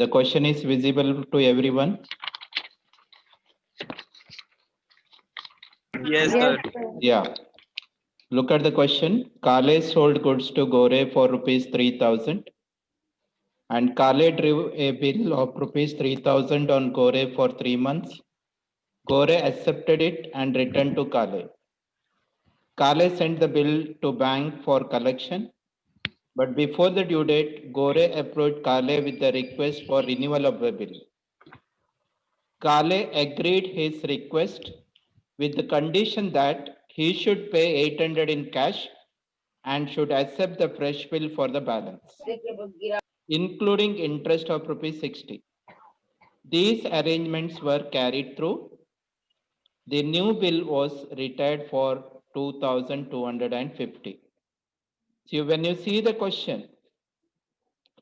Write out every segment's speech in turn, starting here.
The question is visible to everyone. Yes, sir. Yeah. Look at the question. Kale sold goods to Gore for rupees 3,000 and Kale drew a bill of rupees 3,000 on Gore for 3 months. Gore accepted it and returned to Kale. Kale sent the bill to bank for collection, but before the due date, Gore approached Kale with the request for renewal of the bill. Kale agreed his request with the condition that he should pay 800 in cash and should accept the fresh bill for the balance, including interest of rupees 60. These arrangements were carried through. The new bill was retired for 2,250. So when you see the question,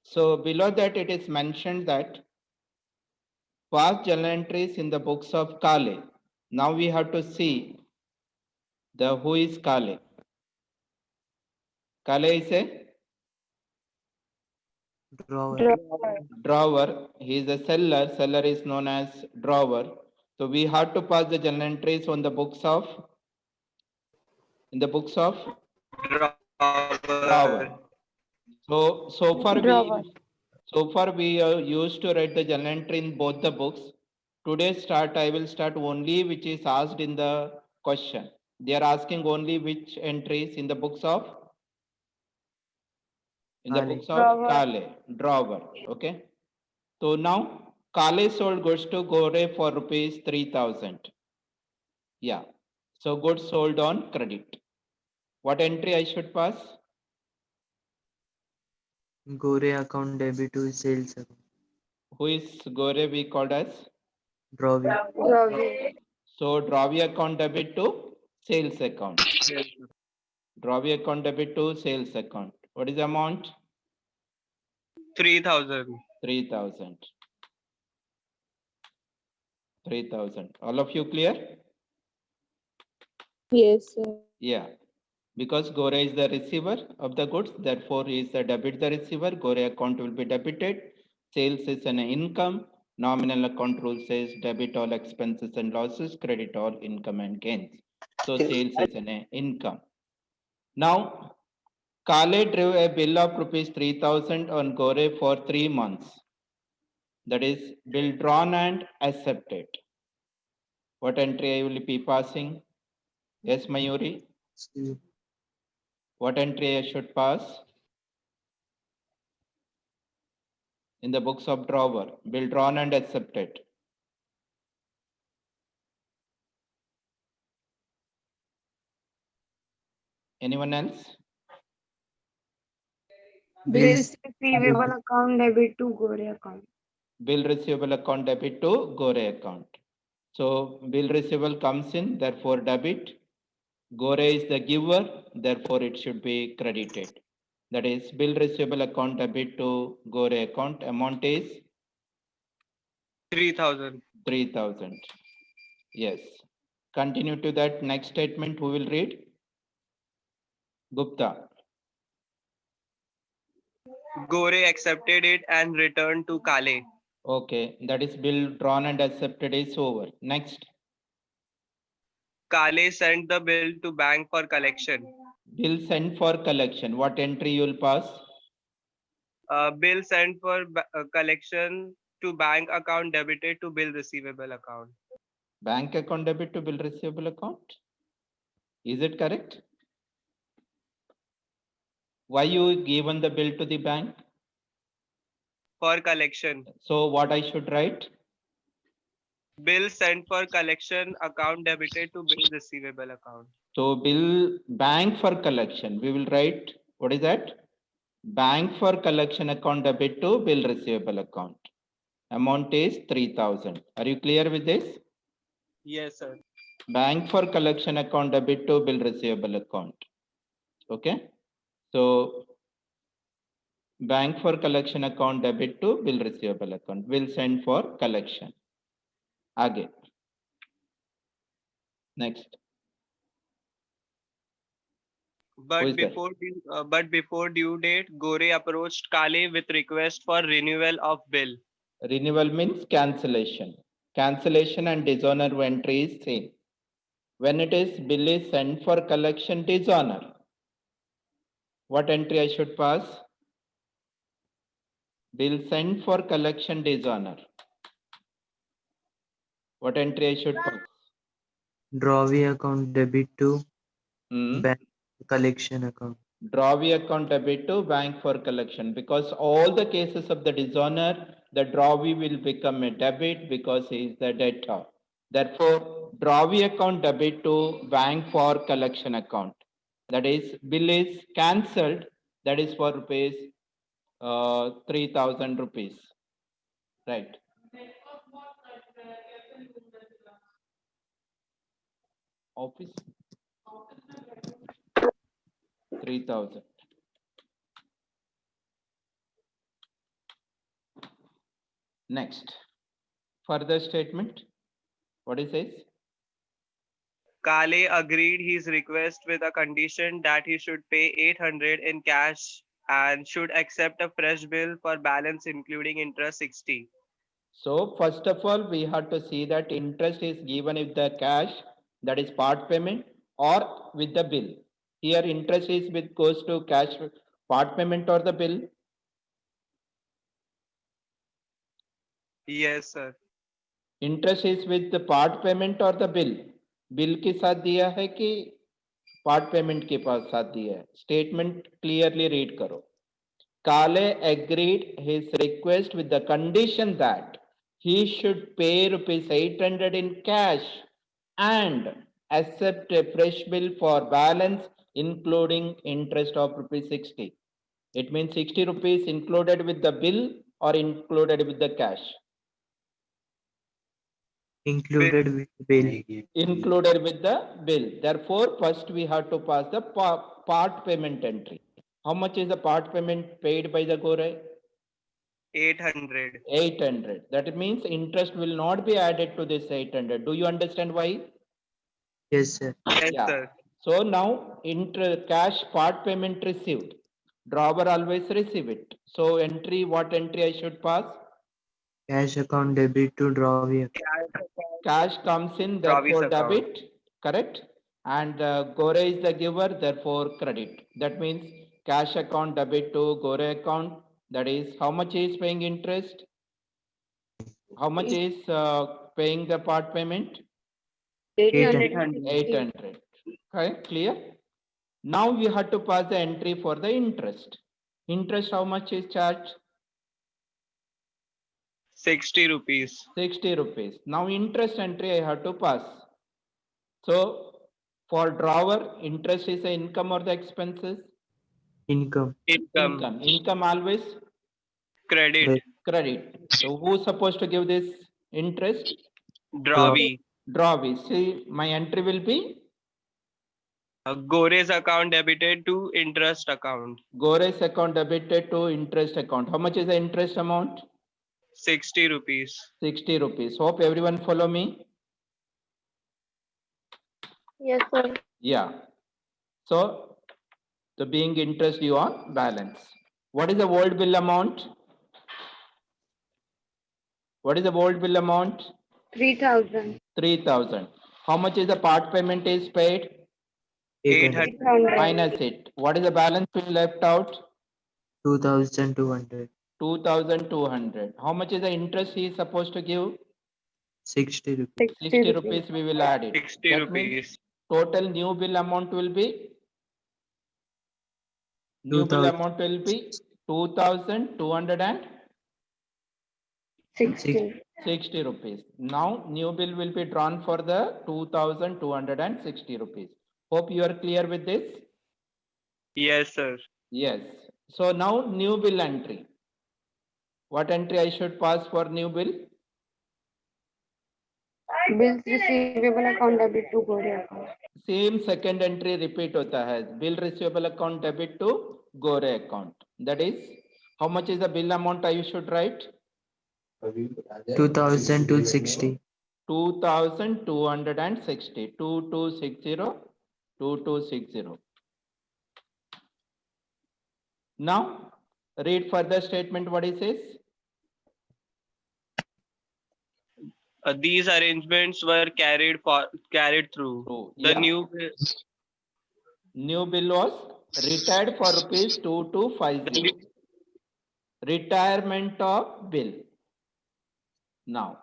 so below that it is mentioned that past journal entries in the books of Kale. Now we have to see the who is Kale. Kale is a drawer. He is a seller. Seller is known as drawer. So we have to pass the journal entries on the books of drawer. So far we used to write the journal entry in both the books. Today I will start only which is asked in the question. They are asking only which entries in the books of Kale, drawer. Okay. So now Kale sold goods to Gore for rupees 3,000. Yeah. So goods sold on credit. What entry I should pass? Gore account debit to sales account. Who is Gore we called as? Drawy. So Drawi account debit to sales account. Drawi account debit to sales account. What is the amount? 3,000. 3,000. 3,000. All of you clear? Yes, sir. Yeah. Because Gore is the receiver of the goods, therefore he is the debit the receiver. Gore account will be debited. Sales is an income. Nominal account rule says debit all expenses and losses, credit all income and gains. So sales is an income. Now, Kale drew a bill of rupees 3,000 on Gore for 3 months. That is bill drawn and accepted. What entry I will be passing? Yes, Mayuri. What entry I should pass? In the books of drawer, bill drawn and accepted. Anyone else? Bills receivable account debit to Gore account. Bill receivable account debit to Gore account. So bill receivable comes in, therefore debit. Gore is the giver, therefore it should be credited. That is bill receivable account debit to Gore account. Amount is 3,000. 3,000. Yes. Continue to that next statement. Who will read? Gupta. Gore accepted it and returned to Kale. Okay. That is bill drawn and accepted is over. Next. Kale sent the bill to bank for collection. Bill sent for collection. What entry you will pass? Bill sent for collection to bank account debited to bill receivable account. Bank account debit to bill receivable account. Is it correct? Why you given the bill to the bank? For collection. So what I should write? Bill sent for collection account debited to bill receivable account. So bill bank for collection. We will write, what is that? Bank for collection account debit to bill receivable account. Amount is 3,000. Are you clear with this? Yes, sir. Bank for collection account debit to bill receivable account. Okay. So bank for collection account debit to bill receivable account. Will send for collection. Again. Next. But before due date, Gore approached Kale with request for renewal of bill. Renewal means cancellation. Cancellation and dishonor entry is same. When it is bill is sent for collection, dishonor. What entry I should pass? Bill sent for collection, dishonor. What entry I should pass? Drawee account debit to Hmm. bank collection account. Drawee account debit to bank for collection, because all the cases of the dishonor, the drawee will become a debit because he is the debtor. Therefore, drawee account debit to bank for collection account. That is, bill is cancelled. That is for rupees 3,000 rupees. Right. Office 3,000. Next, further statement. What it says? Kale agreed his request with a condition that he should pay 800 in cash and should accept a fresh bill for balance including interest 60. So first of all, we have to see that interest is given with the cash, that is part payment, or with the bill. Here interest is with goes to cash, part payment or the bill. Yes, sir. Interest is with the part payment और the bill. Bill के साथ दिया है कि part payment के पास साथ दिया है? स्टेटमेंट क्लियरली रीड करो. काले agreed his request with the condition that he should pay rupees 800 in cash and accept a fresh bill for balance including interest of rupees 60. It means 60 rupees included with the bill or included with the cash? Included with bill. Included with the bill. Therefore, first we have to pass the part payment entry. How much is the part payment paid by the Gore? 800. 800. That means interest will not be added to this 800. Do you understand why? Yes, sir. Yes, Yeah. sir. So now cash part payment received. Drawer always receive it. So entry, what entry I should pass? Cash account debit to drawee account. Cash comes in, Drawings therefore account. debit, correct? And Gore is the giver, therefore credit. That means cash account debit to Gore account. That is, how much is paying interest? How much is paying the part payment? 800. 800. Okay, clear? Now we have to pass the entry for the interest. Interest, how much is charged? 60 rupees. 60 rupees. Now interest entry I have to pass. So for drawer, interest is the income or the expenses? Income. Income. Income always Credit. credit. So who's supposed to give this interest? Drawee. Drawee. See, my entry will be Gore's account debited to interest account. Gore's account debited to interest account. How much is the interest amount? 60 rupees. 60 rupees. Hope everyone follow me. Yes, sir. Yeah. So the being interest due on balance. What is the old bill amount? What is the old bill amount? 3,000. 3,000. How much is the part payment is paid? 800. 800. Minus it. What is the balance being left out? 2,200. 2,200. How much is the interest he is supposed to give? 60 rupees. 60 rupees we will add it. 60 That rupees. means total new bill amount will be? New bill 2,000. amount will be 2,260 60. rupees. Now new bill will be drawn for the 2,260 rupees. Hope you are clear with this? Yes, sir. Yes. So now new bill entry. What entry I should pass for new bill? Bills receivable account debit to Gore account. Same second entry repeat hota hai. Bill receivable account debit to Gore account. That is, how much is the bill amount I should write? 2,260. 2,260. 2260. 2260. Now read further statement what it says. these arrangements were carried through. True. The Yeah. New bill was retired for rupees 2250. Retirement of bill. Now,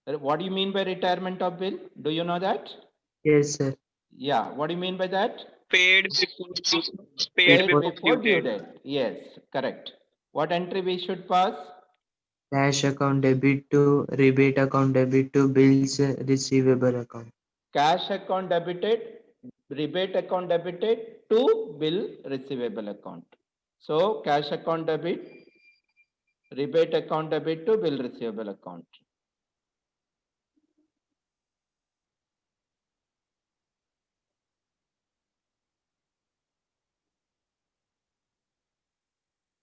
what do you mean by retirement of bill? Do you know that? Yes, sir. Yeah. What do you mean by that? paid Paid before before due due date. date. Yes, correct. What entry we should pass? Cash account debit to rebate account debit to bills receivable account. Cash account debited, rebate account debited to bill receivable account. So cash account debit, rebate account debit to bill receivable account.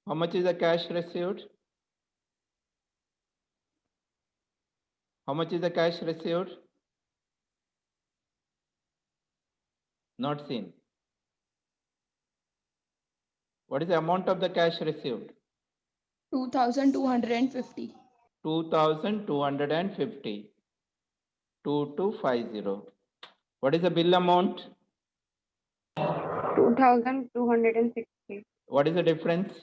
How much is the cash received? How much is the cash received? Not seen. What is the amount of the cash received? 2,250. 2,250. 2250. What is the bill amount? 2,260. What is the difference?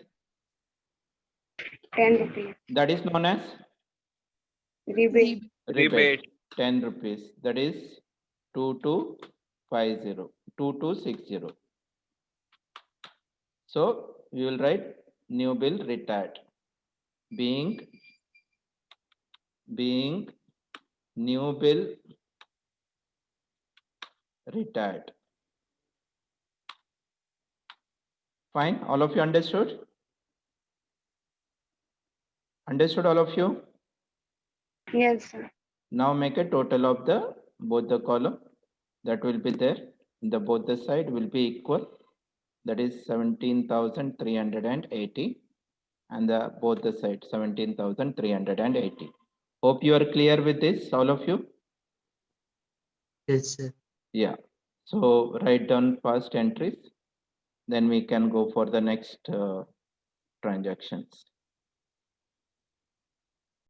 10 rupees. That is known as Rebate. Rebate. 10 rupees. That is 2250. 2260. So we will write new bill retired. Being new bill retired. Fine. All of you understood? Understood all of you? Yes, sir. Now make a total of the both the column that will be there. The both the side will be equal. That is 17,380 and the both the side 17,380. Hope you are clear with this, all of you. Yes, sir. Yeah. So write down first entries. Then we can go for the next transactions.